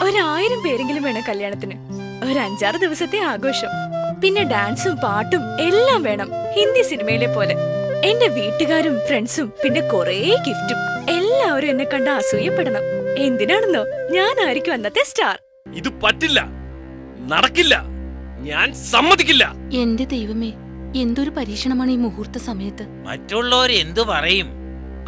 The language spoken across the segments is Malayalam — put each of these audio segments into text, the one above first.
1000 പേരെങ്കിലും വേണം കല്യാണത്തിന്. ഒരു 5-6 ദിവസത്തെ ആഘോഷം, പിന്നെ ഡാൻസും പാട്ടും എല്ലാം വേണം, ഹിന്ദി സിനിമയിലെ പോലെ. എന്റെ വീട്ടുകാരും ഫ്രണ്ട്സും പിന്നെ കൊറേ ഗിഫ്റ്റും. എല്ലാവരും എന്നെ കണ്ട അസൂയപ്പെടണം. എന്തിനാണെന്നോ, ഞാനായിരിക്കും അന്നത്തെ സ്റ്റാർ. ഇത് പറ്റില്ല, നടക്കില്ല, ഞാൻ സമ്മതിക്കില്ല. എന്റെ ദൈവമേ, എന്തൊരു പരീക്ഷണമാണ് ഈ മുഹൂർത്ത സമയത്ത്. മറ്റുള്ളവർ എന്തു പറയും?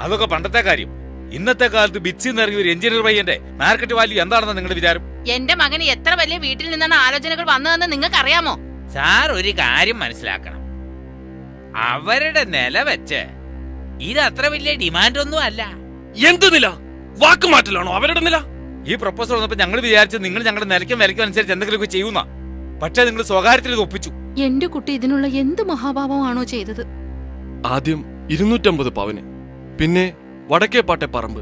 അതൊക്കെ പണ്ടത്തെ കാര്യം. ഇന്നത്തെ കാലത്ത് ബിറ്റ്സിന്ന് ഇറങ്ങിയ ഒരു എഞ്ചിനീയർ പയ്യന്റെ മാർക്കറ്റ് വാല്യൂ എന്താണെന്ന് നിങ്ങളുടെ വിചാരം? എന്റെ മകന് എത്ര വലിയ വീട്ടിൽ നിന്നാണ് ആലോചനകൾ വന്നതെന്ന് നിങ്ങൾക്ക് അറിയാമോ? സാർ ഒരു കാര്യം മനസ്സിലാക്കണം. അവരുടെ നില വെച്ച് ഇത് അത്ര വലിയ ഡിമാൻഡ് ഒന്നും അല്ല. എന്ത് നില? വാക്ക് മാറ്റലാണോ അവരുടെ നില? ഈ പ്രപ്പോസൽ വന്നപ്പോ ഞങ്ങൾ വിചാരിച്ചത് നിങ്ങൾ ഞങ്ങളുടെ നിലയ്ക്കും വിലയ്ക്കും അനുസരിച്ച് എന്തെങ്കിലുമൊക്കെ ചെയ്യുന്ന. പക്ഷെ നിങ്ങൾ സ്വകാര്യത്തിൽ ഇത് ഒപ്പിച്ചു. എന്റെ കുട്ടി ഇതിനുള്ള എന്ത് മഹാഭാവമാണോ ചെയ്തത്? ആദ്യം 250 പവന്, പിന്നെ വടക്കേപ്പാട്ടെ പറമ്പ്,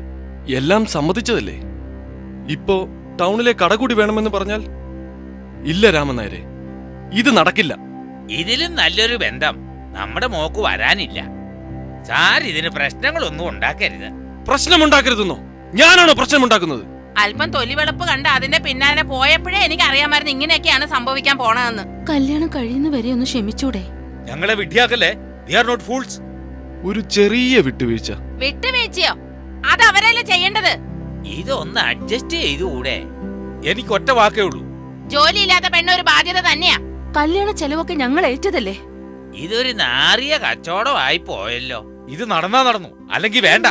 എല്ലാം സമ്മതിച്ചതല്ലേ. ഇപ്പോ ടൗണിലെ കട കൂടി വേണമെന്ന് പറഞ്ഞാൽ ഇല്ല രാമൻ നായരെ, ഇത് നടക്കില്ല. ഇതിലും നല്ലൊരു ബന്ധം നമ്മുടെ മോക്ക് വരാനില്ല. സാർ ഇതിന് പ്രശ്നങ്ങളൊന്നും ഉണ്ടാക്കരുത്. പ്രശ്നമുണ്ടാക്കരുതെന്നോ? ഞാനാണോ പ്രശ്നമുണ്ടാക്കുന്നത്? അല്പം തൊലിവെളുപ്പ് കണ്ട് അതിന്റെ പിന്നാലെ പോയപ്പോഴേ എനിക്ക് അറിയാമായിരുന്നു ഇങ്ങനെയൊക്കെയാണ് സംഭവിക്കാൻ പോണതെന്ന്. കല്യാണം കഴിയുന്നവരെ ഒന്ന് ക്ഷമിച്ചൂടെ? ഞങ്ങളെ വിഡ്ഢിയാക്കല്ലേ. They are not fools. ഒരു ചെറിയ വിട്ടുവീഴ്ച. വിട്ടുവീഴ്ചയോ? അത് അവരല്ലേ ചെയ്യേണ്ടത്. ഇതൊന്ന് അഡ്ജസ്റ്റ് ചെയ്തുകൂടെ? എനിക്ക് ഒറ്റ വാക്കേ ഉള്ളൂ, ജോലിയില്ലാത്ത പെണ്ണ ഒരു ബാധ്യത തന്നെയാ. കല്യാണ ചെലവൊക്കെ ഞങ്ങൾ ഏറ്റതല്ലേ. ഇതൊരു നാറിയ കച്ചവടമായി പോയല്ലോ. ഇത് നടന്നാ നടന്നു, അല്ലെങ്കിൽ വേണ്ട.